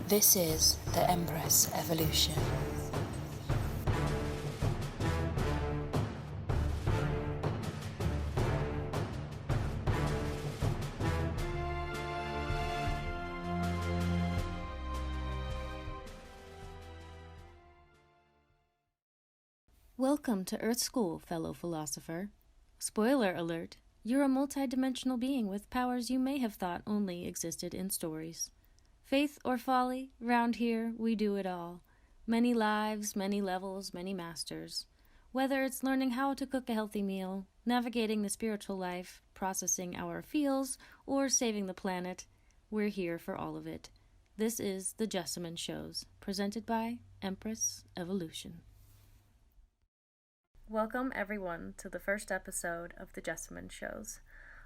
This is the Empress Evolution. Welcome to Earth School, fellow philosopher. Spoiler alert, you're a multidimensional being with powers you may have thought only existed in stories. Faith or folly, round here we do it all. Many lives, many levels, many masters. Whether it's learning how to cook a healthy meal, navigating the spiritual life, processing our feels, or saving the planet, we're here for all of it. This is the Jessamyn Shows, presented by Empress Evolution. Welcome, everyone, to the first episode of the Jessamyn Shows.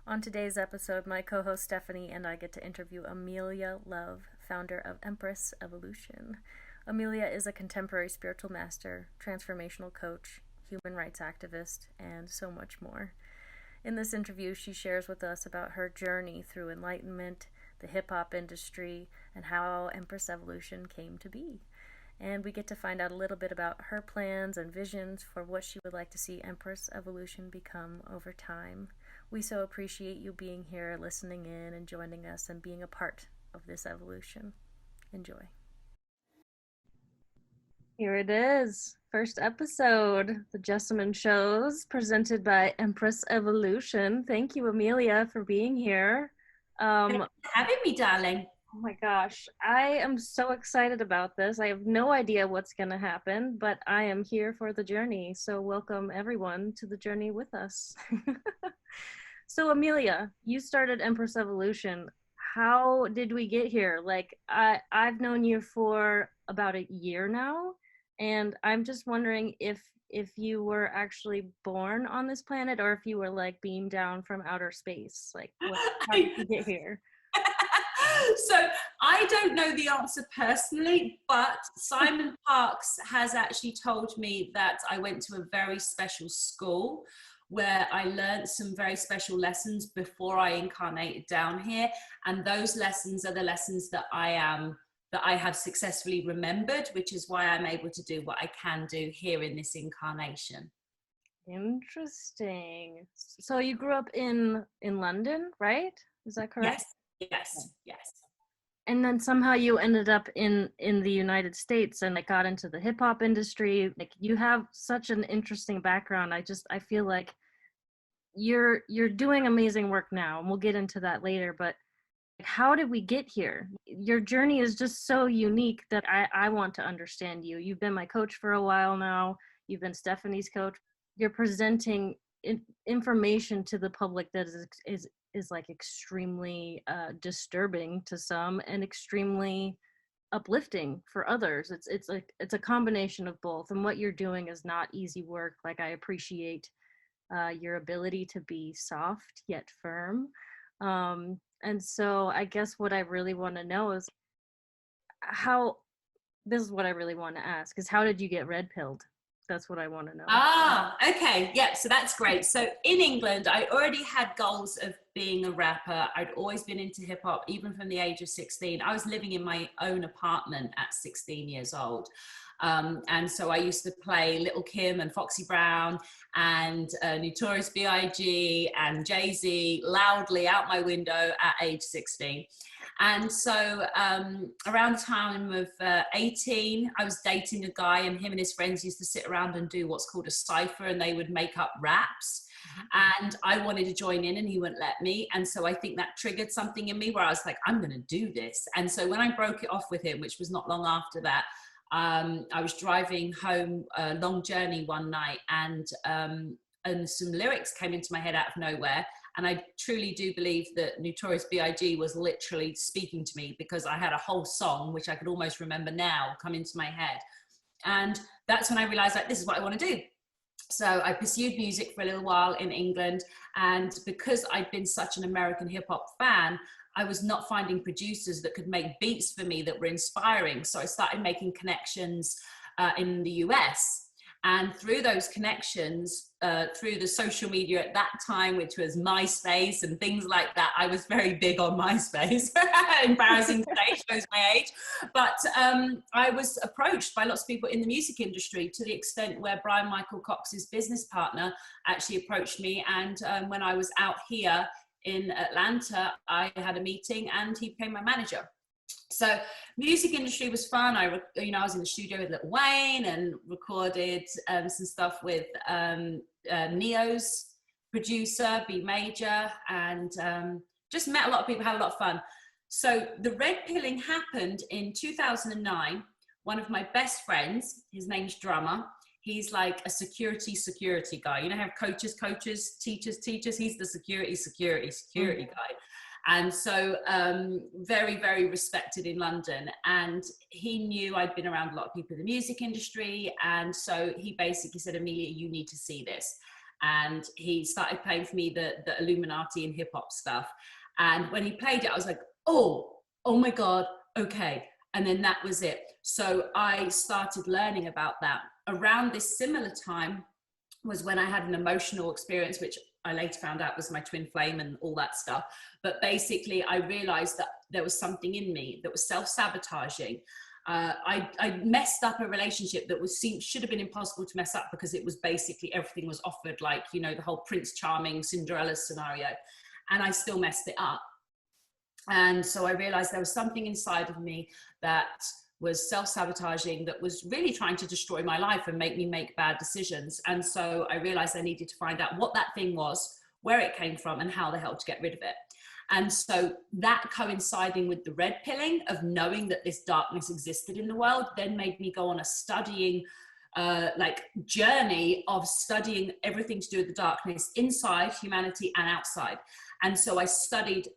On today's episode, my co-host Stephanie and I get to interview Amelia Love, founder of Empress Evolution. Amelia is a contemporary spiritual master, transformational coach, human rights activist, and so much more. In this interview, she shares with us about her journey through enlightenment, the hip-hop industry, and how Empress Evolution came to be. And we get to find out a little bit about her plans and visions for what she would like to see Empress Evolution become over time. We so appreciate you being here, listening in, and joining us and being a part of this evolution. Enjoy. Here it is, first episode, the Jessamyn Shows, presented by Empress Evolution. Thank you, Amelia, for being here. Thanks for having me, darling. Oh my gosh, I am so excited about this. I have no idea what's going to happen, but I am here for the journey. So welcome everyone to the journey with us. So Amelia, you started Empress Evolution. How did we get here? Like I've known you for about a year now, and I'm just wondering if you were actually born on this planet or if you were like beamed down from outer space. Like how did you get here? So I don't know the answer personally, but Simon Parkes has actually told me that I went to a very special school where I learned some very special lessons before I incarnated down here. And those lessons are the lessons that I have successfully remembered, which is why I'm able to do what I can do here in this incarnation. Interesting. So you grew up in London, right? Is that correct? Yes. And then somehow you ended up in the United States and like got into the hip hop industry. Like you have such an interesting background. I feel like you're doing amazing work now, and we'll get into that later. But how did we get here? Your journey is just so unique that I want to understand you. You've been my coach for a while now. You've been Stephanie's coach. You're presenting information to the public that is like extremely disturbing to some and extremely uplifting for others. It's a combination of both, and what you're doing is not easy work. Like I appreciate your ability to be soft yet firm, and so I guess what I really want to know is this is what I really want to ask is how did you get red pilled? That's what I want to know. Okay. Yeah, so that's great. So in England, I already had goals of being a rapper. I'd always been into hip hop, even from the age of 16. I was living in my own apartment at 16 years old. And so I used to play Little Kim and Foxy Brown and Notorious B.I.G. and Jay-Z loudly out my window at age 16. And so around the time of 18, I was dating a guy, and him and his friends used to sit around and do what's called a cypher, and they would make up raps. And I wanted to join in, and he wouldn't let me. And so I think that triggered something in me where I was like, I'm going to do this. And so when I broke it off with him, which was not long after that, I was driving home a long journey one night, and some lyrics came into my head out of nowhere. And I truly do believe that Notorious B.I.G. was literally speaking to me, because I had a whole song, which I could almost remember now, come into my head. And that's when I realized, like, this is what I want to do. So I pursued music for a little while in England. And because I'd been such an American hip hop fan, I was not finding producers that could make beats for me that were inspiring. So I started making connections in the US. And through those connections, through the social media at that time, which was MySpace and things like that, I was very big on MySpace. Embarrassing to say, shows my age. But I was approached by lots of people in the music industry, to the extent where Brian Michael Cox's business partner actually approached me. And when I was out here in Atlanta, I had a meeting and he became my manager. So music industry was fun. I was in the studio with Lil Wayne and recorded some stuff with Neo's producer, B Major, and just met a lot of people, had a lot of fun. So the red pilling happened in 2009. One of my best friends, his name's Drummer. He's like a security guy. You know, have coaches, teachers. He's the security guy. And so very, very respected in London. And he knew I'd been around a lot of people in the music industry. And so he basically said, Amelia, you need to see this. And he started playing for me the Illuminati and hip hop stuff. And when he played it, I was like, oh my God, okay. And then that was it. So I started learning about that. Around this similar time was when I had an emotional experience, which I later found out was my twin flame and all that stuff. But basically, I realized that there was something in me that was self-sabotaging. I messed up a relationship that should have been impossible to mess up, because it was basically everything was offered, like, you know, the whole Prince Charming Cinderella scenario. And I still messed it up. And so I realized there was something inside of me that was self-sabotaging, that was really trying to destroy my life and make me make bad decisions. And so I realized I needed to find out what that thing was, where it came from, and how the hell to get rid of it. And so that, coinciding with the red pilling of knowing that this darkness existed in the world, then made me go on a studying journey of studying everything to do with the darkness inside humanity and outside. And so I studied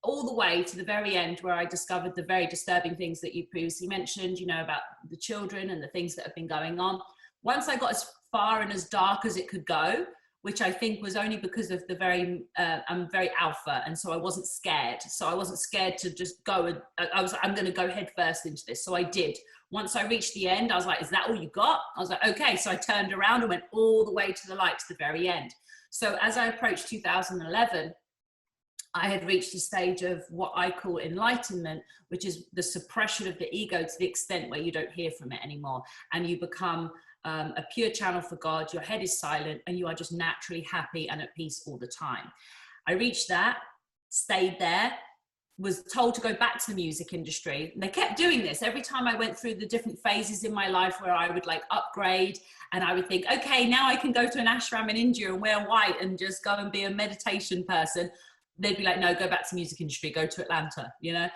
all the way to the very end, where I discovered the very disturbing things that you previously mentioned, you know, about the children and the things that have been going on. Once I got as far and as dark as it could go, which I think was only because of I'm very alpha, and so I wasn't scared. So I wasn't scared to just go, and I'm going to go head first into this. So I did. Once I reached the end, I was like, is that all you got? I was like, okay. So I turned around and went all the way to the light, to the very end. So as I approached 2011, I had reached a stage of what I call enlightenment, which is the suppression of the ego to the extent where you don't hear from it anymore. And you become a pure channel for God. Your head is silent and you are just naturally happy and at peace all the time. I reached that, stayed there, was told to go back to the music industry. And they kept doing this. Every time I went through the different phases in my life where I would like upgrade, and I would think, okay, now I can go to an ashram in India and wear white and just go and be a meditation person. They'd be like, no, go back to music industry, go to Atlanta, you know?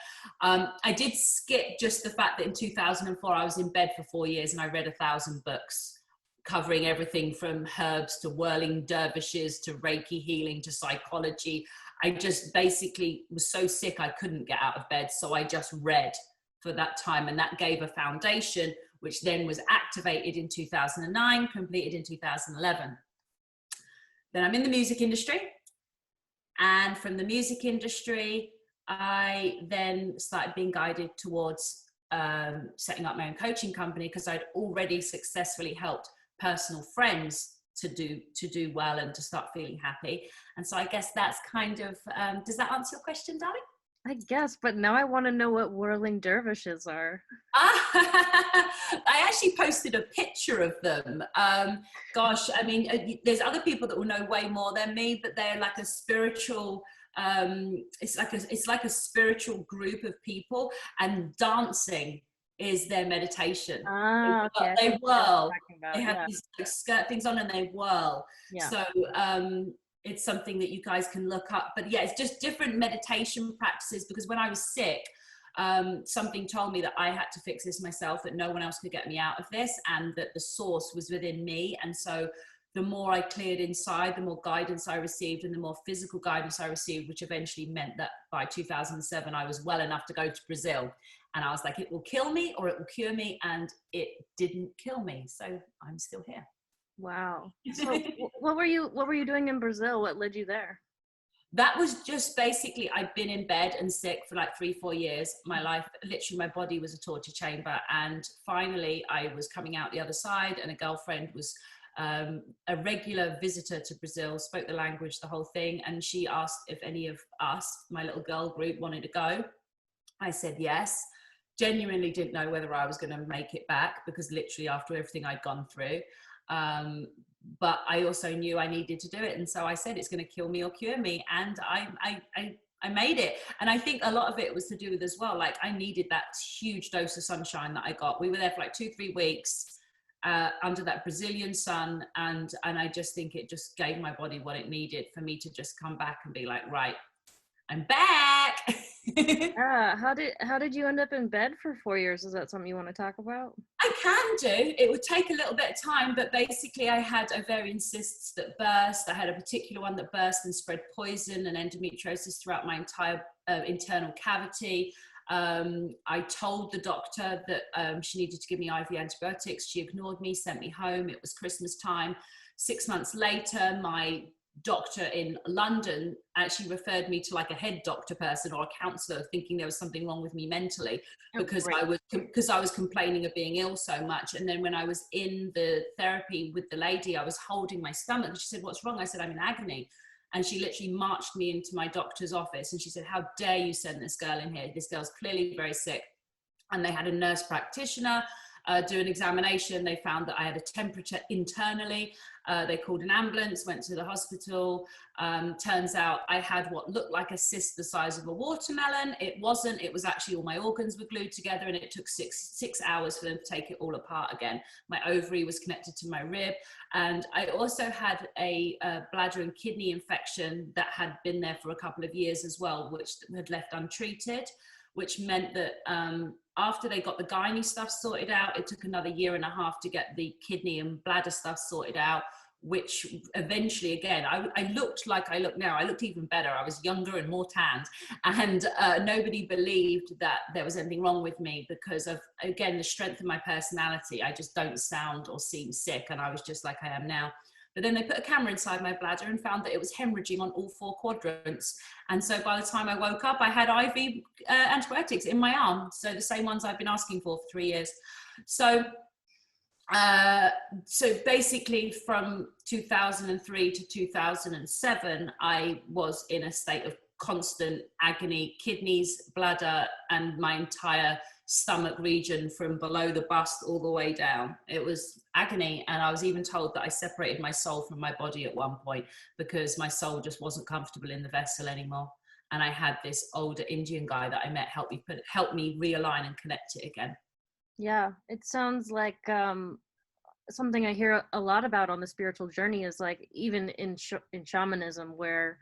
I did skip just the fact that in 2004, I was in bed for 4 years and I read 1,000 books covering everything from herbs to whirling dervishes to Reiki healing to psychology. I just basically was so sick I couldn't get out of bed. So I just read for that time, and that gave a foundation, which then was activated in 2009, completed in 2011. Then I'm in the music industry. And from the music industry, I then started being guided towards setting up my own coaching company, because I'd already successfully helped personal friends to do well and to start feeling happy. And so I guess that's kind of, does that answer your question, darling? I guess, but now I want to know what whirling dervishes are. I actually posted a picture of them. Gosh, I mean, there's other people that will know way more than me, but they're like a spiritual, it's like a spiritual group of people, and dancing is their meditation. Okay. They whirl. They have these like, skirt things on and they whirl. Yeah. So it's something that you guys can look up. But yeah, it's just different meditation practices, because when I was sick, something told me that I had to fix this myself, that no one else could get me out of this, and that the source was within me. And so the more I cleared inside, the more guidance I received, and the more physical guidance I received, which eventually meant that by 2007, I was well enough to go to Brazil. And I was like, it will kill me or it will cure me. And it didn't kill me. So I'm still here. Wow. So what were you doing in Brazil? What led you there? That was just basically, I'd been in bed and sick for like 3-4 years. My life, literally my body was a torture chamber. And finally I was coming out the other side, and a girlfriend was a regular visitor to Brazil, spoke the language, the whole thing. And she asked if any of us, my little girl group, wanted to go. I said yes. Genuinely didn't know whether I was going to make it back, because literally after everything I'd gone through, but I also knew I needed to do it. And so I said, it's going to kill me or cure me. And I made it. And I think a lot of it was to do with as well, like I needed that huge dose of sunshine that I got. We were there for like 2-3 weeks under that Brazilian sun. And I just think it just gave my body what it needed for me to just come back and be like, right, I'm back. How did you end up in bed for 4 years? Is that something you want to talk about? I can do. It would take a little bit of time, but basically I had ovarian cysts that burst. I had a particular one that burst and spread poison and endometriosis throughout my entire internal cavity. I told the doctor that she needed to give me IV antibiotics. She ignored me, sent me home. It was Christmas time. 6 months later, my doctor in London actually referred me to like a head doctor person or a counselor, thinking there was something wrong with me mentally, because I was complaining of being ill so much. And then when I was in the therapy with the lady, I was holding my stomach, and she said, "What's wrong?" I said, "I'm in agony." And she literally marched me into my doctor's office, and she said, "How dare you send this girl in here? This girl's clearly very sick." And they had a nurse practitioner do an examination. They found that I had a temperature internally. They called an ambulance, went to the hospital. Turns out I had what looked like a cyst the size of a watermelon. It wasn't. It was actually all my organs were glued together, and it took six hours for them to take it all apart again. My ovary was connected to my rib. And I also had a bladder and kidney infection that had been there for a couple of years as well, which had left untreated, which meant that after they got the gynae stuff sorted out, it took another 1.5 years to get the kidney and bladder stuff sorted out, which eventually, again, I looked like I look now. I looked even better. I was younger and more tanned. And nobody believed that there was anything wrong with me because of, again, the strength of my personality. I just don't sound or seem sick. And I was just like I am now. But then they put a camera inside my bladder and found that it was hemorrhaging on all 4 quadrants. And so by the time I woke up, I had IV antibiotics in my arm. So the same ones I've been asking for 3 years. So basically from 2003 to 2007, I was in a state of constant agony, kidneys, bladder, and my entire stomach region from below the bust all the way down. It was agony. And I was even told that I separated my soul from my body at one point because my soul just wasn't comfortable in the vessel anymore. And I had this older Indian guy that I met help me realign and connect it again. Yeah, it sounds like something I hear a lot about on the spiritual journey is like even in shamanism, where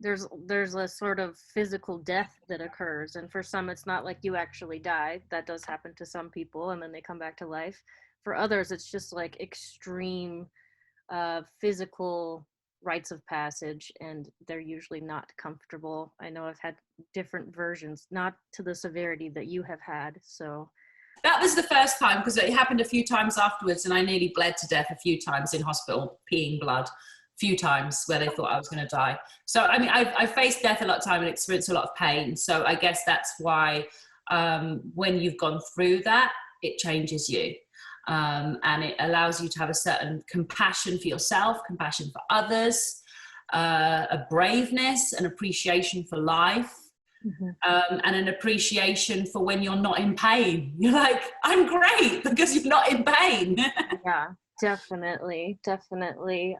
there's a sort of physical death that occurs, and for some it's not like you actually die. That does happen to some people, and then they come back to life. For others, it's just like extreme physical rites of passage, and they're usually not comfortable. I know I've had different versions, not to the severity that you have had. So that was the first time, because it happened a few times afterwards, and I nearly bled to death a few times in hospital, peeing blood, a few times where they thought I was going to die. So, I mean, I faced death a lot of time and experienced a lot of pain. So I guess that's why when you've gone through that, it changes you. And it allows you to have a certain compassion for yourself, compassion for others, a braveness, an appreciation for life. Mm-hmm. And an appreciation for when you're not in pain. You're like, I'm great because you're not in pain. Yeah, definitely.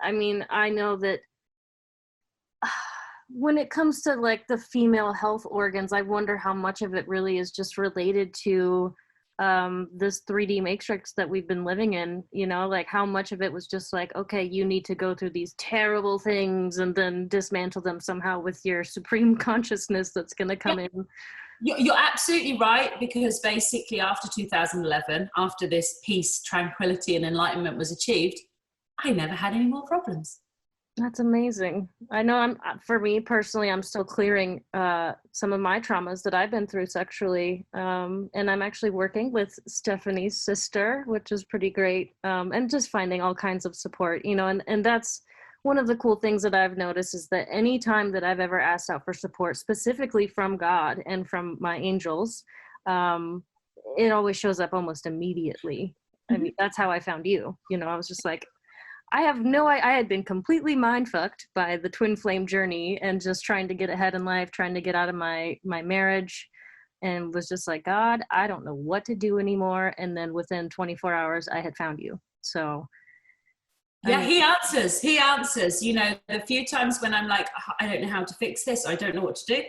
I mean, I know that when it comes to like the female health organs, I wonder how much of it really is just related to this 3D matrix that we've been living in, you know, like how much of it was just like, okay, you need to go through these terrible things and then dismantle them somehow with your supreme consciousness that's going to come in. You're absolutely right, because basically after 2011, after this peace, tranquility, and enlightenment was achieved, I never had any more problems. That's amazing. I know for me personally, I'm still clearing some of my traumas that I've been through sexually. And I'm actually working with Stephanie's sister, which is pretty great. And just finding all kinds of support, you know, and that's one of the cool things that I've noticed is that any time that I've ever asked out for support, specifically from God and from my angels, it always shows up almost immediately. I mean, that's how I found you. You know, I was just like, I had been completely mind fucked by the twin flame journey and just trying to get ahead in life, trying to get out of my marriage, and was just like, God, I don't know what to do anymore. And then within 24 hours, I had found you. So yeah, he answers. You know, the few times when I'm like, I don't know how to fix this, I don't know what to do,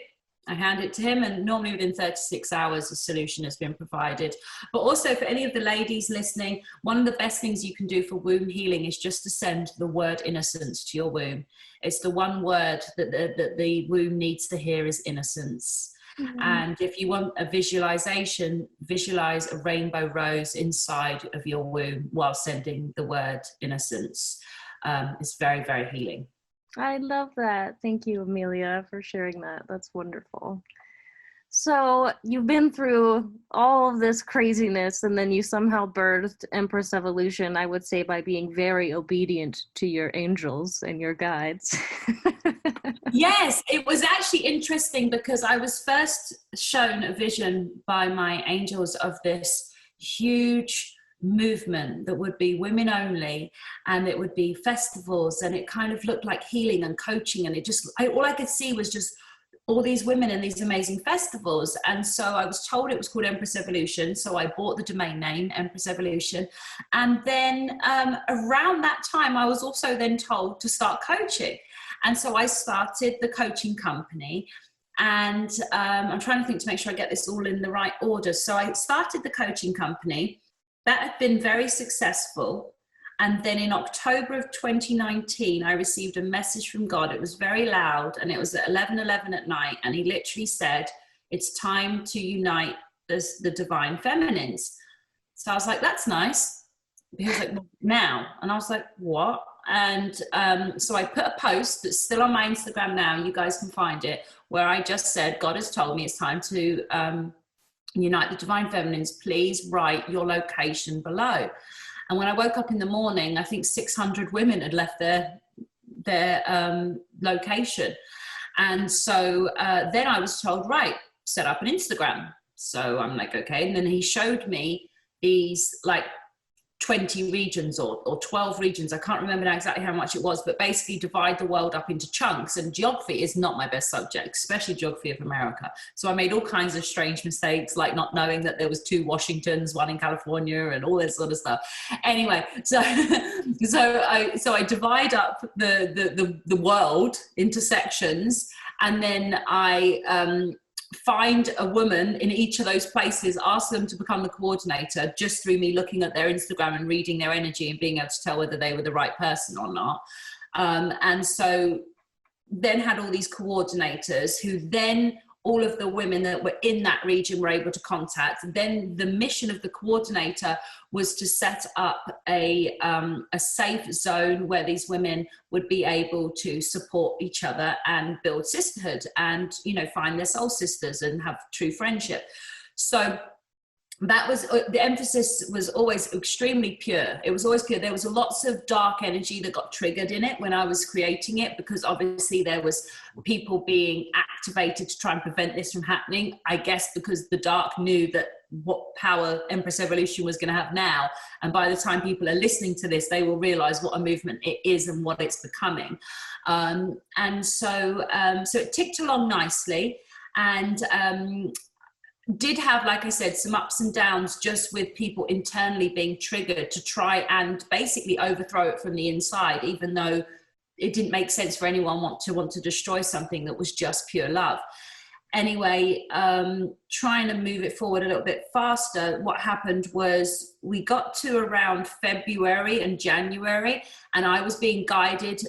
I hand it to him, and normally within 36 hours a solution has been provided. But also, for any of the ladies listening, one of the best things you can do for womb healing is just to send the word innocence to your womb. It's the one word that the womb needs to hear is innocence. And if you want a visualization, visualize a rainbow rose inside of your womb while sending the word innocence. It's very, very healing. I love that. Thank you, Amelia, for sharing that. That's wonderful. So you've been through all of this craziness, and then you somehow birthed Empress Evolution, I would say, by being very obedient to your angels and your guides. Yes, it was actually interesting because I was first shown a vision by my angels of this huge movement that would be women only, and it would be festivals, and it kind of looked like healing and coaching, and all I could see was just all these women in these amazing festivals. And so I was told it was called Empress Evolution, so I bought the domain name Empress Evolution. And then around that time I was also then told to start coaching, and so I started the coaching company. And I'm trying to think to make sure I get this all in the right order. So I started the coaching company. That had been very successful. And then in October of 2019, I received a message from God. It was very loud, and it was at 11:11 at night. And he literally said, it's time to unite the divine feminines. So I was like, that's nice. He was like, now. And I was like, what? And so I put a post that's still on my Instagram now. You guys can find it, where I just said, God has told me it's time to unite the divine feminines. Please write your location below. And when I woke up in the morning, I think 600 women had left their location. And so then I was told, right, set up an Instagram. So I'm like, okay. And then he showed me these like 20 regions or 12 regions. I can't remember now exactly how much it was, but basically divide the world up into chunks. And geography is not my best subject, especially geography of America. So I made all kinds of strange mistakes, like not knowing that there was 2 Washingtons, 1 in California, and all this sort of stuff. Anyway, so I divide up the world into sections, and then I find a woman in each of those places, ask them to become the coordinator just through me looking at their Instagram and reading their energy and being able to tell whether they were the right person or not. And so then had all these coordinators who then all of the women that were in that region were able to contact. Then the mission of the coordinator was to set up a safe zone where these women would be able to support each other and build sisterhood and, you know, find their soul sisters and have true friendship. So that was, the emphasis was always extremely pure. It was always pure. There was lots of dark energy that got triggered in it when I was creating it, because obviously there was people being activated to try and prevent this from happening. I guess because the dark knew that what power Empress Evolution was going to have now. And by the time people are listening to this, they will realize what a movement it is and what it's becoming. And so it ticked along nicely. And did have, like I said, some ups and downs just with people internally being triggered to try and basically overthrow it from the inside, even though it didn't make sense for anyone want to destroy something that was just pure love. Anyway, trying to move it forward a little bit faster, what happened was we got to around February and January, and I was being guided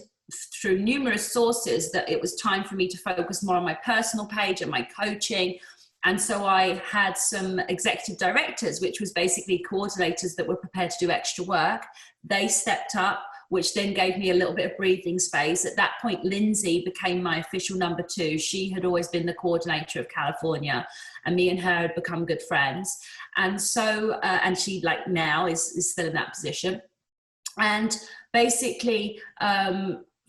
through numerous sources that it was time for me to focus more on my personal page and my coaching. And so I had some executive directors, which was basically coordinators that were prepared to do extra work. They stepped up, which then gave me a little bit of breathing space. At that point, Lindsay became my official number 2. She had always been the coordinator of California, and me and her had become good friends. And so, and she like now is still in that position. And basically,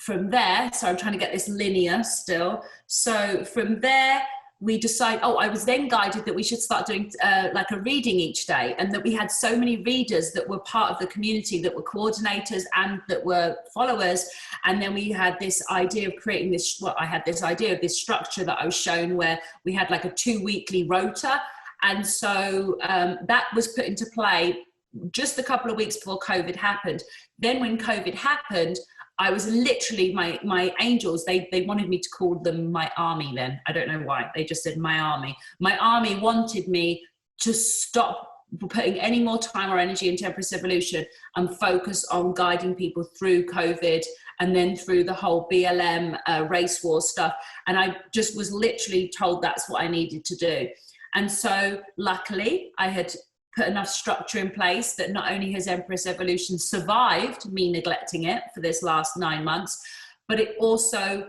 from there, so I'm trying to get this linear still. So from there, we decide, I was then guided that we should start doing like a reading each day, and that we had so many readers that were part of the community, that were coordinators and that were followers. And then we had this idea of creating this, I had this idea of this structure that I was shown, where we had like a 2-weekly rota. And so that was put into play just a couple of weeks before COVID happened. Then when COVID happened, I was literally, my angels, they wanted me to call them my army then. I don't know why. They just said my army. My army wanted me to stop putting any more time or energy into Empress Evolution and focus on guiding people through COVID and then through the whole BLM race war stuff. And I just was literally told that's what I needed to do. And so luckily I had put enough structure in place that not only has Empress Evolution survived me neglecting it for this last 9 months, but it also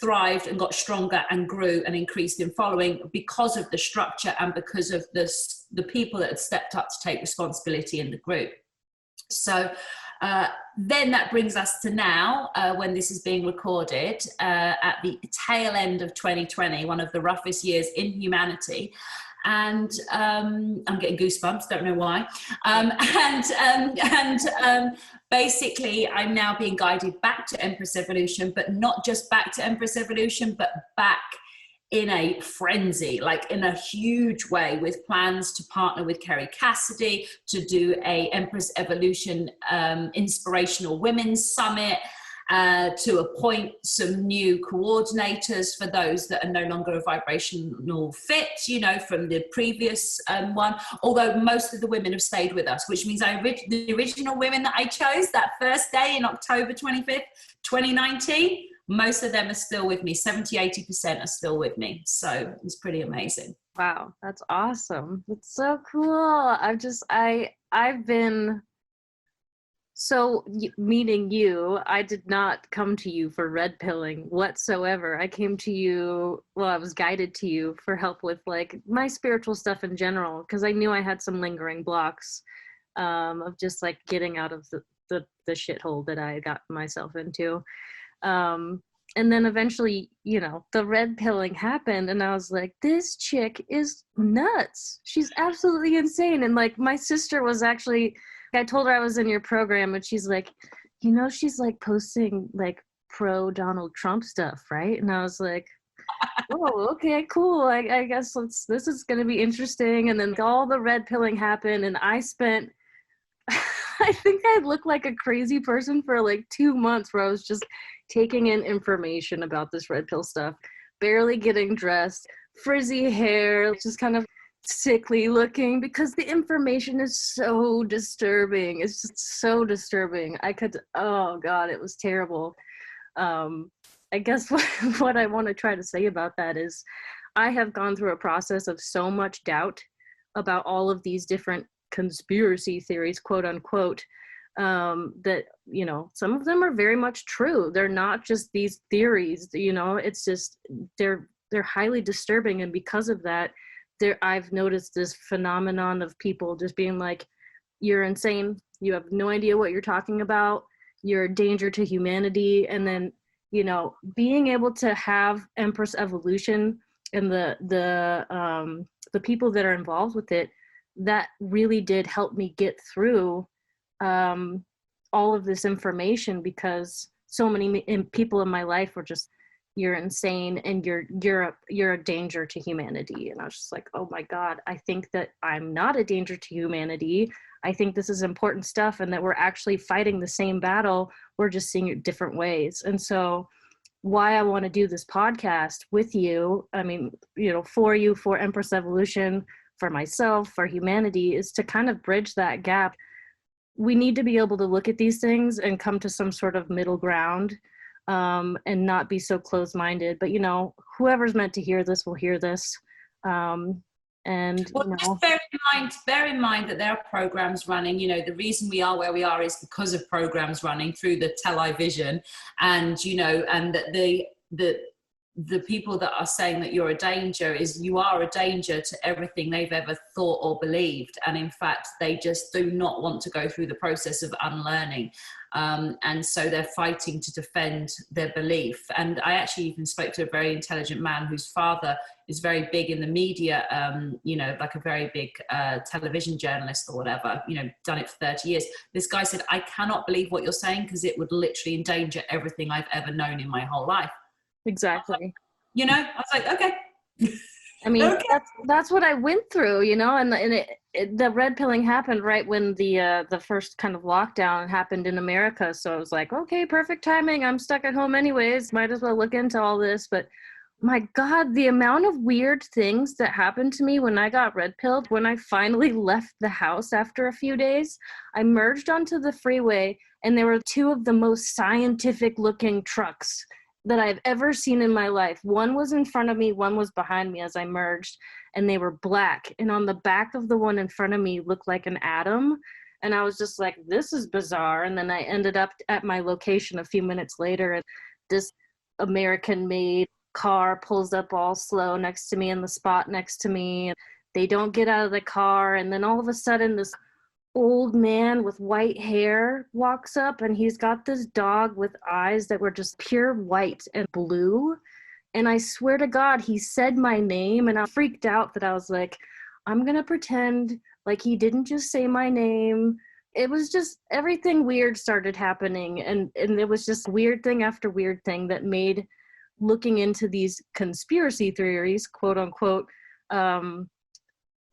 thrived and got stronger and grew and increased in following because of the structure and because of the people that had stepped up to take responsibility in the group. So then that brings us to now, when this is being recorded, at the tail end of 2020, one of the roughest years in humanity. And I'm getting goosebumps, don't know why. Basically, I'm now being guided back to Empress Evolution, but not just back to Empress Evolution, but back in a frenzy, like in a huge way, with plans to partner with Kerry Cassidy to do a Empress Evolution inspirational women's summit, to appoint some new coordinators for those that are no longer a vibrational fit, you know, from the previous one, although most of the women have stayed with us, which means the original women that I chose that first day in October 25th, 2019, most of them are still with me. 70-80% are still with me. So it's pretty amazing. Wow, that's awesome. That's so cool. I've been, so meeting you, I did not come to you for red pilling whatsoever. I came to you, well, I was guided to you for help with like my spiritual stuff in general, because I knew I had some lingering blocks of just like getting out of the shithole that I got myself into. And then eventually, you know, the red pilling happened and I was like, this chick is nuts. She's absolutely insane. And like my sister was actually, I told her I was in your program and she's like, you know, she's like posting like pro Donald Trump stuff, right? And I was like, oh, okay, cool. I guess this is going to be interesting. And then all the red pilling happened and I spent, I think I looked like a crazy person for like 2 months where I was just taking in information about this red pill stuff, barely getting dressed, frizzy hair, just kind of sickly looking because the information is so disturbing. It's just so disturbing. Oh God, it was terrible. I guess what I want to try to say about that is I have gone through a process of so much doubt about all of these different conspiracy theories, quote unquote, that, you know, some of them are very much true. They're not just these theories, you know, it's just, they're highly disturbing. And because of that, I've noticed this phenomenon of people just being like, you're insane. You have no idea what you're talking about. You're a danger to humanity. And then, you know, being able to have Empress Evolution and the people that are involved with it, that really did help me get through all of this information, because so many people in my life were just, you're insane and you're a danger to humanity. And I was just like, oh my God, I think that I'm not a danger to humanity. I think this is important stuff and that we're actually fighting the same battle. We're just seeing it different ways. And so why I want to do this podcast with you, I mean, you know, for you, for Empress Evolution, for myself, for humanity, is to kind of bridge that gap. We need to be able to look at these things and come to some sort of middle ground, and not be so closed-minded. But, you know, whoever's meant to hear this will hear this. And, well, you know, just bear in mind that there are programs running. You know, the reason we are where we are is because of programs running through the television, and, you know, and that the people that are saying that you're a danger is you are a danger to everything they've ever thought or believed. And in fact, they just do not want to go through the process of unlearning. And so they're fighting to defend their belief. And I actually even spoke to a very intelligent man whose father is very big in the media, like a very big television journalist or whatever, done it for 30 years. This guy said, I cannot believe what you're saying because it would literally endanger everything I've ever known in my whole life. Exactly. I was like, okay. I mean, Okay. that's what I went through, and the red pilling happened right when the first kind of lockdown happened in America. So I was like, okay, perfect timing. I'm stuck at home anyways. Might as well look into all this. But my God, the amount of weird things that happened to me when I got red pilled, when I finally left the house after a few days, I merged onto the freeway and there were two of the most scientific looking trucks that I've ever seen in my life. One was in front of me, one was behind me as I merged, and they were black. And on the back of the one in front of me looked like an atom. And I was just like, this is bizarre. And then I ended up at my location a few minutes later, and this American-made car pulls up all slow next to me in the spot next to me. They don't get out of the car. And then all of a sudden, this old man with white hair walks up, and he's got this dog with eyes that were just pure white and blue. And I swear to God, he said my name, and I freaked out that I was like, I'm gonna pretend like he didn't just say my name. It was just, everything weird started happening, and it was just weird thing after weird thing that made looking into these conspiracy theories, quote unquote,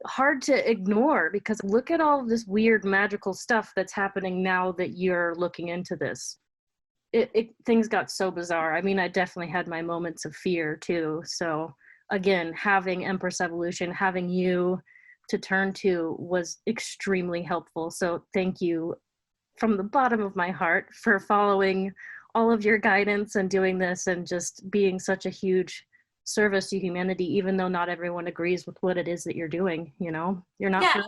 hard to ignore, because look at all of this weird magical stuff that's happening now that you're looking into this. Things got so bizarre. I mean, I definitely had my moments of fear too. So again, having Empress Evolution, having you to turn to was extremely helpful. So thank you from the bottom of my heart for following all of your guidance and doing this and just being such a huge service to humanity, even though not everyone agrees with what it is that you're doing. You're not.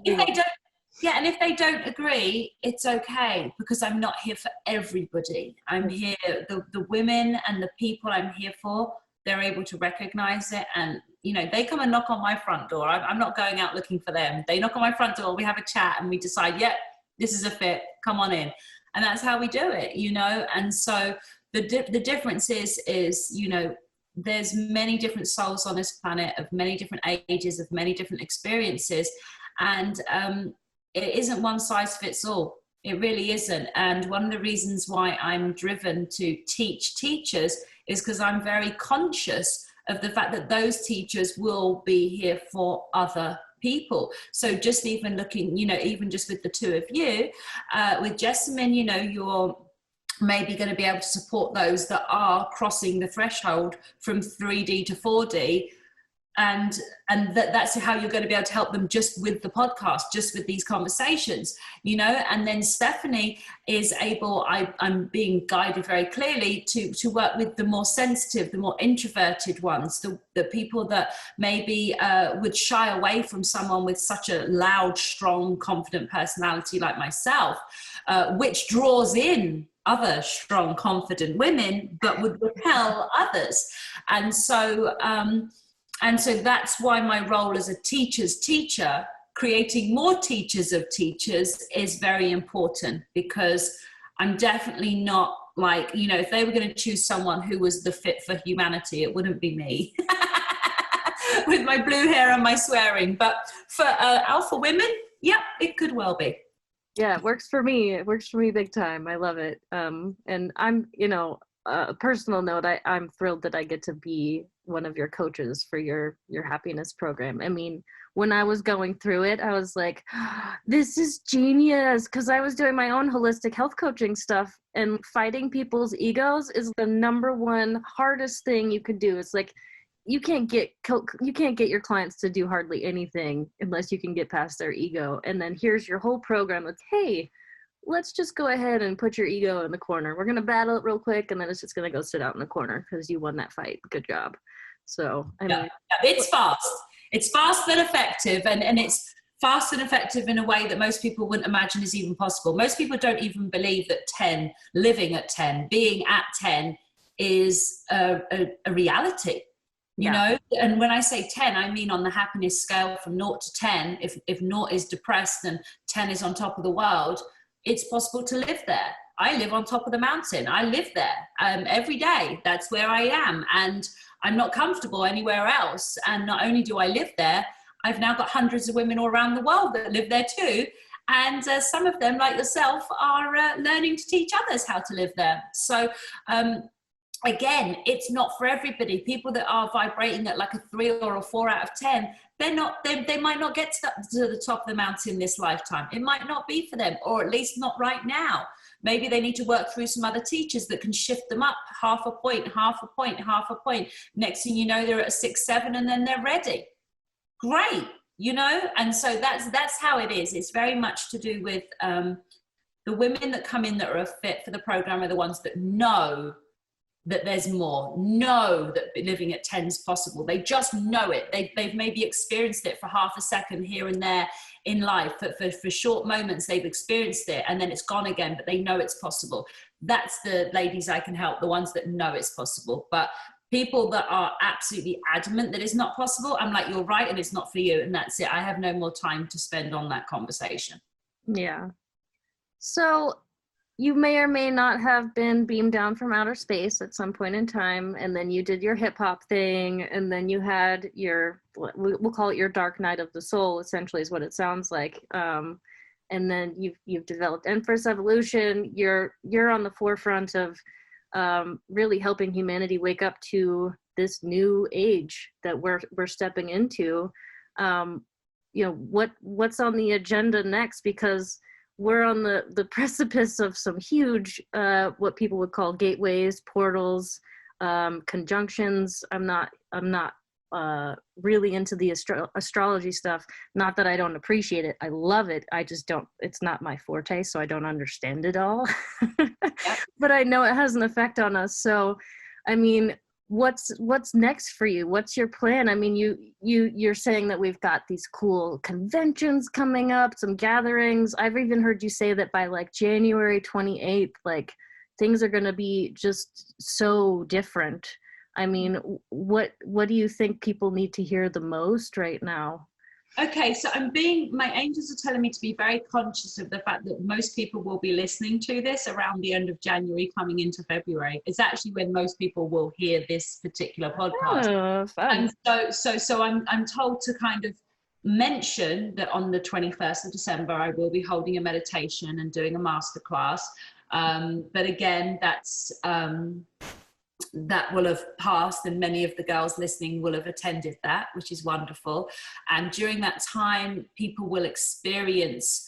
And if they don't agree, it's okay, because I'm not here for everybody. I'm here, the women and the people I'm here for, they're able to recognize it. And, they come and knock on my front door. I'm not going out looking for them. They knock on my front door, we have a chat and we decide, yep, this is a fit, come on in. And that's how we do it, And so the difference is, there's many different souls on this planet of many different ages, of many different experiences. And it isn't one size fits all. It really isn't. And one of the reasons why I'm driven to teach teachers is because I'm very conscious of the fact that those teachers will be here for other people. So just even looking, even just with the two of you, with Jessamyn, you're maybe going to be able to support those that are crossing the threshold from 3D to 4D. And that's how you're going to be able to help them just with the podcast, just with these conversations, and then Stephanie is able, I'm being guided very clearly to work with the more sensitive, the more introverted ones, the people that maybe would shy away from someone with such a loud, strong, confident personality like myself, which draws in other strong, confident women, but would repel others. And so that's why my role as a teacher's teacher, creating more teachers of teachers, is very important, because I'm definitely not like, if they were going to choose someone who was the fit for humanity, it wouldn't be me with my blue hair and my swearing. But for alpha women, yeah, it could well be. Yeah, it works for me. It works for me big time. I love it. And I'm, a personal note, I'm thrilled that I get to be one of your coaches for your happiness program. I mean, when I was going through it, I was like, this is genius, because I was doing my own holistic health coaching stuff, and fighting people's egos is the number one hardest thing you could do. It's like, you can't get your clients to do hardly anything unless you can get past their ego. And then here's your whole program with, hey, let's just go ahead and put your ego in the corner. We're going to battle it real quick, and then it's just going to go sit out in the corner because you won that fight. Good job. So, I mean, it's fast. It's fast and effective, and it's fast and effective in a way that most people wouldn't imagine is even possible. Most people don't even believe that 10, living at 10, being at 10 is a reality. You know, and when I say 10, I mean on the happiness scale from 0 to 10. If 0 is depressed and 10 is on top of the world, it's possible to live there. I live on top of the mountain. I live there every day. That's where I am. And I'm not comfortable anywhere else. And not only do I live there, I've now got hundreds of women all around the world that live there too. And some of them, like yourself, are learning to teach others how to live there. So, again, it's not for everybody. People that are vibrating at like a 3 or a 4 out of 10, they might not get to the top of the mountain this lifetime. It might not be for them, or at least not right now. Maybe they need to work through some other teachers that can shift them up half a point, half a point, half a point. Next thing you know, they're at a 6, 7, and then they're ready. Great, you know? And so that's how it is. It's very much to do with the women that come in that are a fit for the program are the ones that know that there's more, know that living at 10 is possible. They just know it. They've maybe experienced it for half a second here and there in life. For short moments, they've experienced it and then it's gone again, but they know it's possible. That's the ladies I can help, the ones that know it's possible. But people that are absolutely adamant that it's not possible, I'm like, you're right and it's not for you, and that's it. I have no more time to spend on that conversation. Yeah. So you may or may not have been beamed down from outer space at some point in time, and then you did your hip hop thing, and then you had your, we'll call it your dark night of the soul, essentially is what it sounds like. And then you've developed Empress Evolution. You're on the forefront of really helping humanity wake up to this new age that we're stepping into. You know, what's on the agenda next? Because we're on the precipice of some huge, what people would call gateways, portals, conjunctions. I'm not really into the astrology stuff. Not that I don't appreciate it. I love it. I just don't, it's not my forte, so I don't understand it all. But I know it has an effect on us. So, I mean, what's next for you? What's your plan? I mean, you're saying that we've got these cool conventions coming up, some gatherings. I've even heard you say that by like January 28th, like things are going to be just so different. I mean, what do you think people need to hear the most right now? Okay, so my angels are telling me to be very conscious of the fact that most people will be listening to this around the end of January, coming into February. It's actually when most people will hear this particular podcast. Oh, fun. And so I'm told to kind of mention that on the 21st of December, I will be holding a meditation and doing a masterclass. But again, that will have passed, and many of the girls listening will have attended that, which is wonderful. And during that time, people will experience,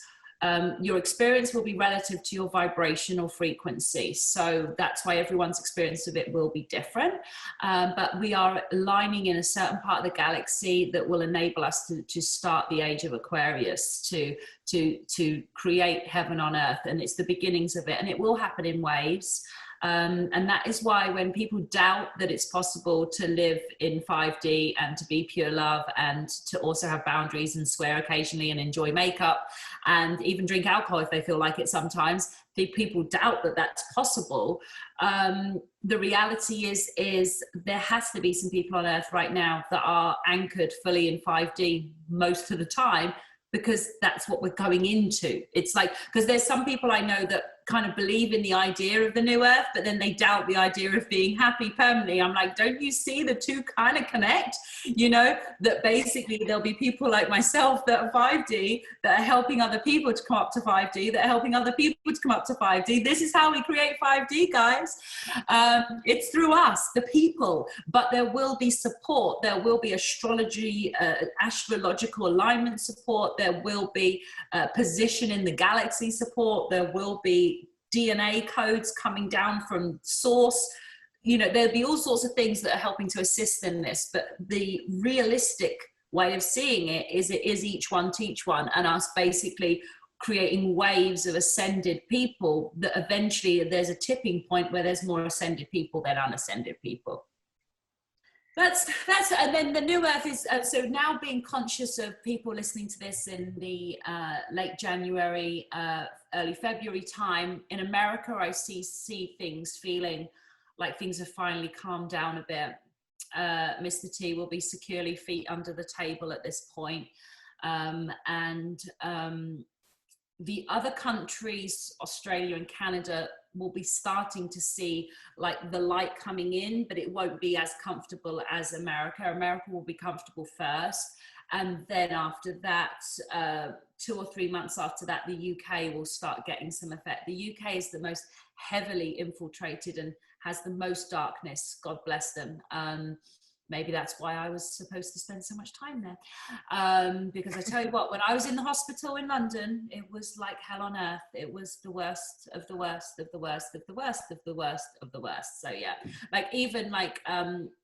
your experience will be relative to your vibrational frequency. So that's why everyone's experience of it will be different. But we are aligning in a certain part of the galaxy that will enable us to start the age of Aquarius, to create heaven on earth. And it's the beginnings of it, and it will happen in waves. And that is why when people doubt that it's possible to live in 5D and to be pure love and to also have boundaries and swear occasionally and enjoy makeup and even drink alcohol if they feel like it sometimes, people doubt that that's possible. The reality is there has to be some people on earth right now that are anchored fully in 5D most of the time, because that's what we're going into. It's like, because there's some people I know that kind of believe in the idea of the new earth, but then they doubt the idea of being happy permanently. I'm like, don't you see the two kind of connect? You know, that basically there'll be people like myself that are 5D that are helping other people to come up to 5D, that are helping other people to come up to 5D. This is how we create 5D, guys. It's through us, the people, but there will be support. There will be astrology, astrological alignment support. There will be position in the galaxy support. There will be DNA codes coming down from source. You know, there'll be all sorts of things that are helping to assist in this, but the realistic way of seeing it is each one teach one, and us basically creating waves of ascended people that eventually there's a tipping point where there's more ascended people than unascended people. That's and then the new earth is so now being conscious of people listening to this in the late January, early February time. In America, I see things feeling like things have finally calmed down a bit. Mr. T will be securely feet under the table at this point. The other countries, Australia and Canada, will be starting to see like the light coming in, but it won't be as comfortable as America. America will be comfortable first. And then after that, 2 or 3 months after that, the UK will start getting some effect. The UK is the most heavily infiltrated and has the most darkness. God bless them. Maybe that's why I was supposed to spend so much time there. Because I tell you what, when I was in the hospital in London, it was like hell on earth. It was the worst of the worst of the worst of the worst of the worst of the worst. So yeah, like even like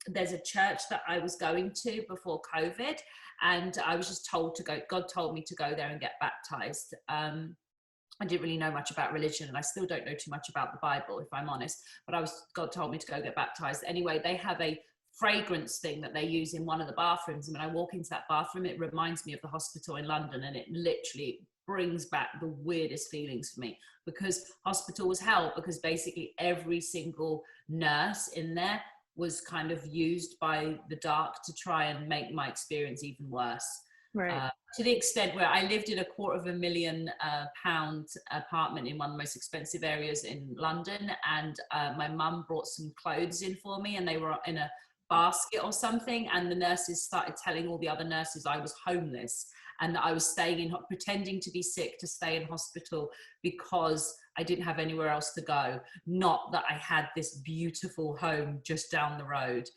there's a church that I was going to before COVID, and I was just told to go, God told me to go there and get baptized. I didn't really know much about religion, and I still don't know too much about the Bible, if I'm honest, but God told me to go get baptized. Anyway, they have a fragrance thing that they use in one of the bathrooms, and when I walk into that bathroom, it reminds me of the hospital in London, and it literally brings back the weirdest feelings for me, because hospital was hell, because basically every single nurse in there was kind of used by the dark to try and make my experience even worse. Right. To the extent where I lived in a £250,000 apartment in one of the most expensive areas in London, and my mum brought some clothes in for me, and they were in a basket or something, and the nurses started telling all the other nurses I was homeless and that I was staying in, pretending to be sick to stay in hospital because I didn't have anywhere else to go, not that I had this beautiful home just down the road.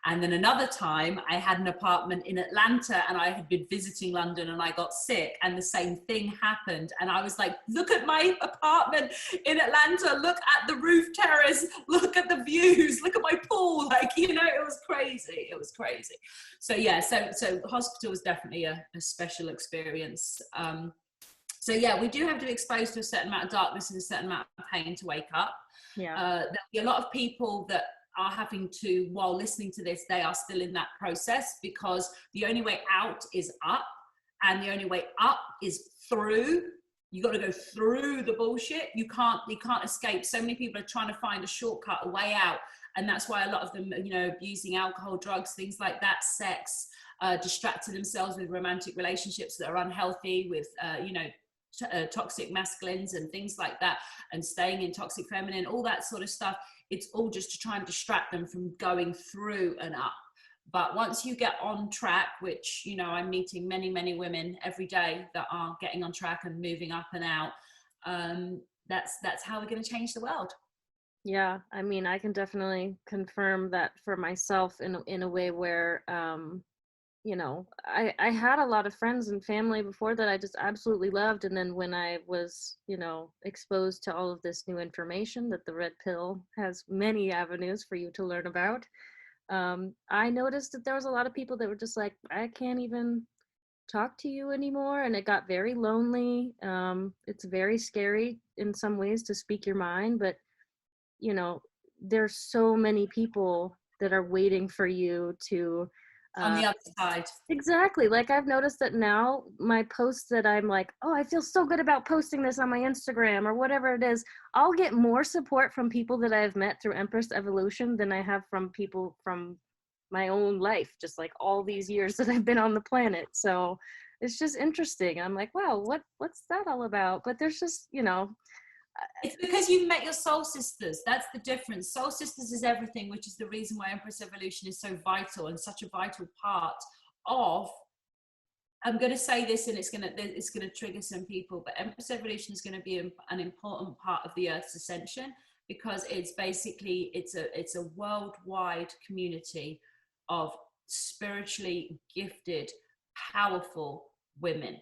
And then another time I had an apartment in Atlanta, and I had been visiting London and I got sick, and the same thing happened. And I was like, look at my apartment in Atlanta, look at the roof terrace, look at the views, look at my pool. Like, you know, it was crazy. It was crazy. So yeah, so hospital was definitely a special experience. So yeah, we do have to be exposed to a certain amount of darkness and a certain amount of pain to wake up. Yeah. There'll be a lot of people that are having to, while listening to this, they are still in that process, because the only way out is up, and the only way up is through. You got to go through the bullshit. You can't escape. So many people are trying to find a shortcut, a way out, and that's why a lot of them, you know, abusing alcohol, drugs, things like that, sex, distracting themselves with romantic relationships that are unhealthy, with you know, toxic masculines and things like that, and staying in toxic feminine, all that sort of stuff. It's all just to try and distract them from going through and up. But once you get on track, which, you know, I'm meeting many, many women every day that are getting on track and moving up and out, that's how we're going to change the world. Yeah, I mean, I can definitely confirm that for myself in a way where, you know, I had a lot of friends and family before that I just absolutely loved. And then when I was, you know, exposed to all of this new information that the red pill has many avenues for you to learn about, I noticed that there was a lot of people that were just like, I can't even talk to you anymore. And it got very lonely. It's very scary in some ways to speak your mind, but, you know, there's so many people that are waiting for you to on the other side. Exactly. Like, I've noticed that now my posts that I'm like, oh, I feel so good about posting this on my Instagram or whatever it is, I'll get more support from people that I've met through Empress Evolution than I have from people from my own life, just like all these years that I've been on the planet. So it's just interesting. I'm like, wow, what's that all about? But there's just, you know, it's because you've met your soul sisters. That's the difference. Soul sisters is everything, which is the reason why Empress Evolution is so vital and such a vital part of, I'm going to say this and it's going to trigger some people, but Empress Evolution is going to be an important part of the Earth's ascension, because it's basically, it's a worldwide community of spiritually gifted, powerful women.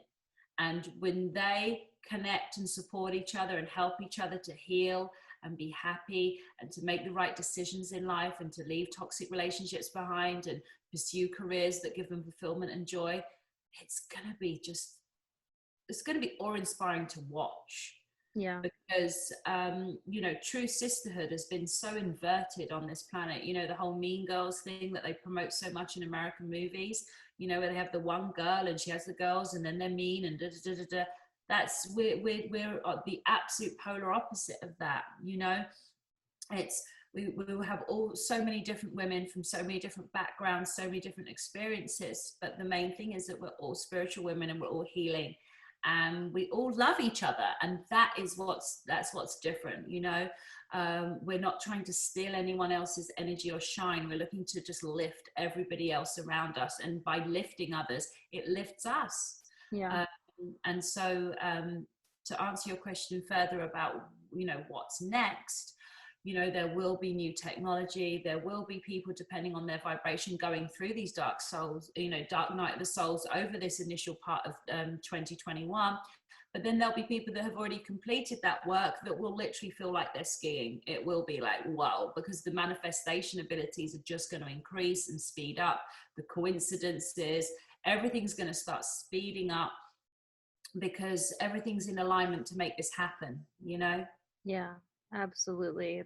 And when they connect and support each other and help each other to heal and be happy and to make the right decisions in life and to leave toxic relationships behind and pursue careers that give them fulfillment and joy, it's going to be awe-inspiring to watch. yeah. Because, you know, true sisterhood has been so inverted on this planet. You know, the whole Mean Girls thing that they promote so much in American movies, you know, where they have the one girl and she has the girls and then they're mean and da-da-da-da-da. That's, we're the absolute polar opposite of that, you know. It's we will have so many different women from so many different backgrounds, so many different experiences. But the main thing is that we're all spiritual women and we're all healing, and we all love each other. And that's what's different, you know. We're not trying to steal anyone else's energy or shine. We're looking to just lift everybody else around us. And by lifting others, it lifts us. Yeah. And so to answer your question further about, you know, what's next, you know, there will be new technology. There will be people, depending on their vibration, going through these dark souls, you know, dark night of the souls over this initial part of 2021. But then there'll be people that have already completed that work that will literally feel like they're skiing. It will be like, wow, because the manifestation abilities are just going to increase and speed up. The coincidences, everything's going to start speeding up because everything's in alignment to make this happen, you know? Yeah, absolutely.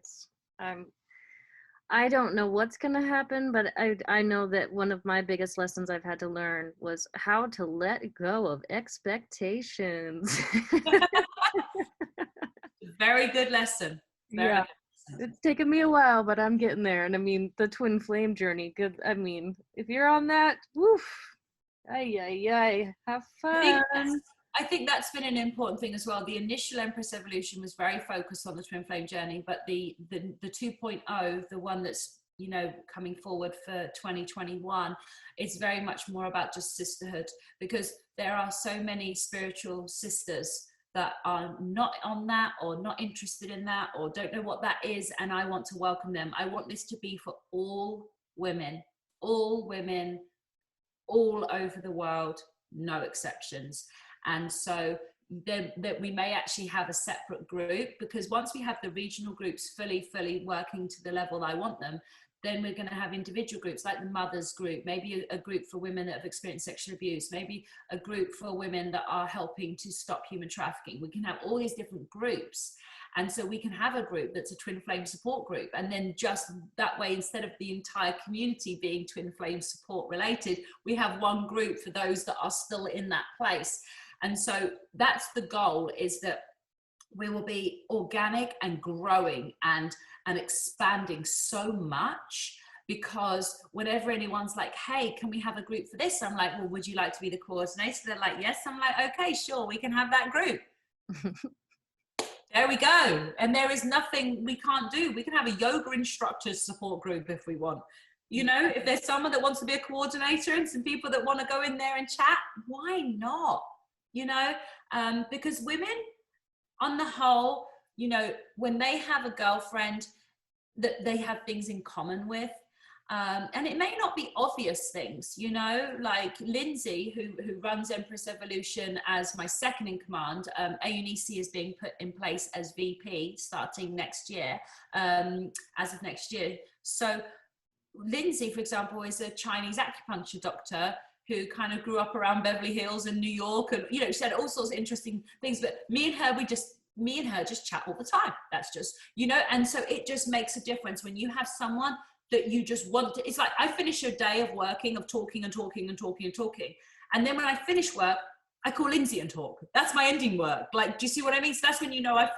I don't know what's going to happen, but I know that one of my biggest lessons I've had to learn was how to let go of expectations. Very good lesson. Very Yeah. good lesson. It's taken me a while, but I'm getting there. And I mean, the twin flame journey, good. I mean, if you're on that, woof, have fun. I think that's been an important thing as well. The initial Empress Evolution was very focused on the twin flame journey, but the 2.0, the one that's, you know, coming forward for 2021, it's very much more about just sisterhood, because there are so many spiritual sisters that are not on that or not interested in that or don't know what that is, and I want to welcome them. I want this to be for all women all over the world, no exceptions. And so then that we may actually have a separate group, because once we have the regional groups fully working to the level I want them, then we're going to have individual groups like the mothers group, maybe a group for women that have experienced sexual abuse, maybe a group for women that are helping to stop human trafficking. We can have all these different groups. And so we can have a group that's a twin flame support group. And then just that way, instead of the entire community being twin flame support related, we have one group for those that are still in that place. And so that's the goal, is that we will be organic and growing and expanding so much, because whenever anyone's like, hey, can we have a group for this? I'm like, well, would you like to be the coordinator? They're like, yes. I'm like, okay, sure, we can have that group. There we go. And there is nothing we can't do. We can have a yoga instructors support group if we want. You know, if there's someone that wants to be a coordinator and some people that want to go in there and chat, why not? You know, because women on the whole, you know, when they have a girlfriend that they have things in common with, and it may not be obvious things, you know, like Lindsay, who runs Empress Evolution as my second in command. Eunice is being put in place as VP starting next year, as of next year. So Lindsay, for example, is a Chinese acupuncture doctor who kind of grew up around Beverly Hills and New York, and, you know, she said all sorts of interesting things, but me and her just chat all the time. That's just, you know, and so it just makes a difference when you have someone that you just want to. It's like I finish a day of working, of talking. And then when I finish work, I call Lindsay and talk. That's my ending work. Like, do you see what I mean? So that's when you know I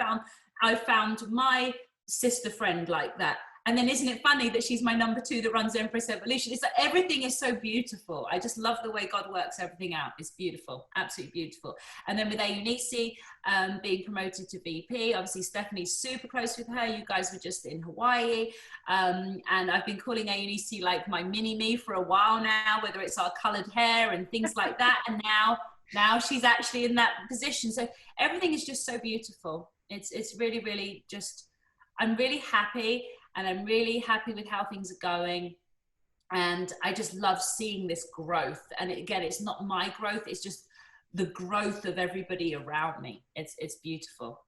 found my sister friend like that. And then isn't it funny that she's my number 2 that runs Empress Evolution? It's like everything is so beautiful. I just love the way God works everything out. It's beautiful, absolutely beautiful. And then with Eunice being promoted to VP, obviously Stephanie's super close with her. You guys were just in Hawaii. And I've been calling Eunice like my mini-me for a while now, whether it's our colored hair and things like that. And now she's actually in that position. So everything is just so beautiful. It's really, really just, I'm really happy. And I'm really happy with how things are going. And I just love seeing this growth. And again, it's not my growth, it's just the growth of everybody around me. It's beautiful.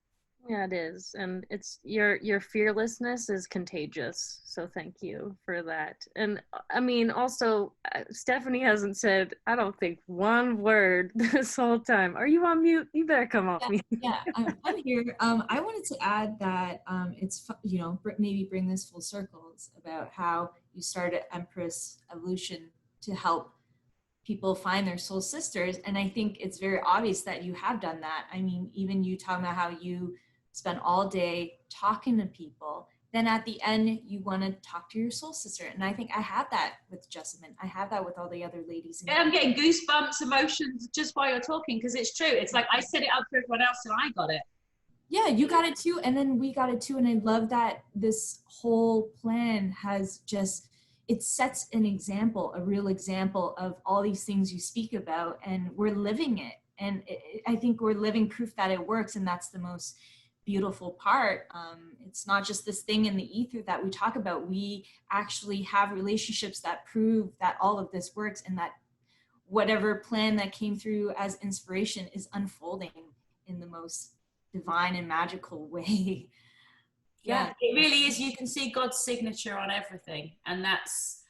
Yeah, it is. And it's your fearlessness is contagious. So thank you for that. And I mean, also, Stephanie hasn't said, I don't think, one word this whole time. Are you on mute? You better come off mute. Yeah, I'm here. I wanted to add that it's, you know, maybe bring this full circle. It's about how you started Empress Evolution to help people find their soul sisters. And I think it's very obvious that you have done that. I mean, even you talking about how you spend all day talking to people, then at the end, you want to talk to your soul sister. And I think I have that with Jessamyn. I have that with all the other ladies. Yeah, I'm getting goosebumps, emotions just while you're talking, because it's true. It's like I set it up for everyone else and I got it. Yeah, you got it too. And then we got it too. And I love that this whole plan has just, it sets an example, a real example of all these things you speak about, and we're living it. And I think we're living proof that it works. And that's the most beautiful part. It's not just this thing in the ether that we talk about. We actually have relationships that prove that all of this works, and that whatever plan that came through as inspiration is unfolding in the most divine and magical way. Yeah, it really is. You can see God's signature on everything, and that's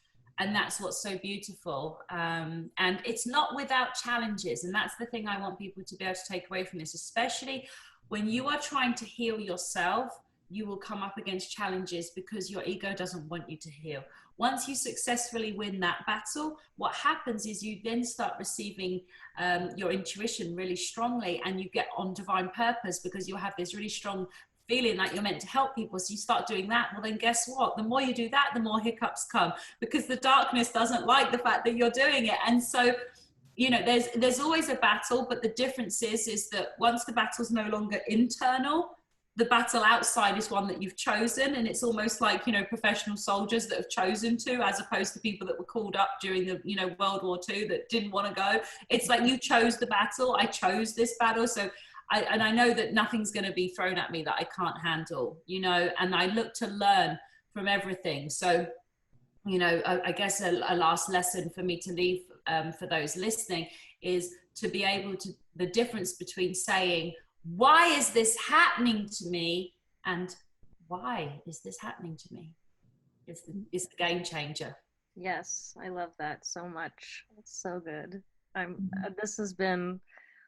what's so beautiful. And it's not without challenges, and that's the thing I want people to be able to take away from this, especially when you are trying to heal yourself. You will come up against challenges because your ego doesn't want you to heal. Once you successfully win that battle, what happens is you then start receiving your intuition really strongly, and you get on divine purpose because you have this really strong feeling like you're meant to help people. So you start doing that. Well, then guess what? The more you do that, the more hiccups come, because the darkness doesn't like the fact that you're doing it. And so, you know, there's always a battle, but the difference is that once the battle's no longer internal, the battle outside is one that you've chosen. And it's almost like, you know, professional soldiers that have chosen to, as opposed to people that were called up during the, you know, World War II that didn't want to go. It's like you chose the battle. I chose this battle. So I know that nothing's going to be thrown at me that I can't handle, you know, and I look to learn from everything. So, you know, I guess a last lesson for me to leave for those listening is to be able to, the difference between saying, why is this happening to me? And why is this happening to me? It's the game changer. Yes, I love that so much. It's so good. This has been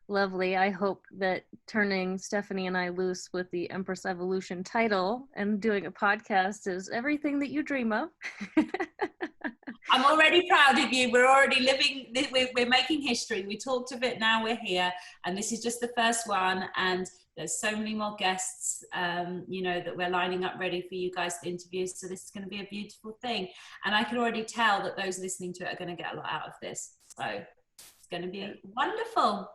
lovely. I hope that turning Stephanie and I loose with the Empress Evolution title and doing a podcast is everything that you dream of. I'm already proud of you. We're already living, we're making history. We talked of it, now we're here. And this is just the first one. And there's so many more guests, you know, that we're lining up ready for you guys to interview. So this is going to be a beautiful thing. And I can already tell that those listening to it are going to get a lot out of this. So it's going to be wonderful.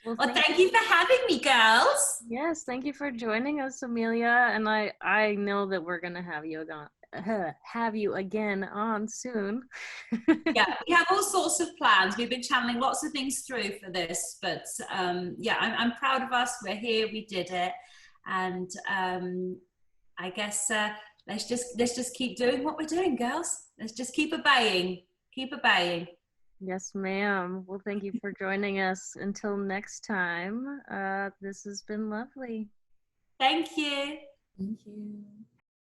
Well, thank you for having me, girls. Yes, thank you for joining us, Amelia. And I know that we're going to have you again on soon. Yeah, we have all sorts of plans. We've been channeling lots of things through for this, but yeah, I'm proud of us. We're here, we did it. And I guess let's just keep doing what we're doing, girls. Let's just keep obeying. Yes, ma'am. Well, thank you for joining us. Until next time, this has been lovely. Thank you. Thank you.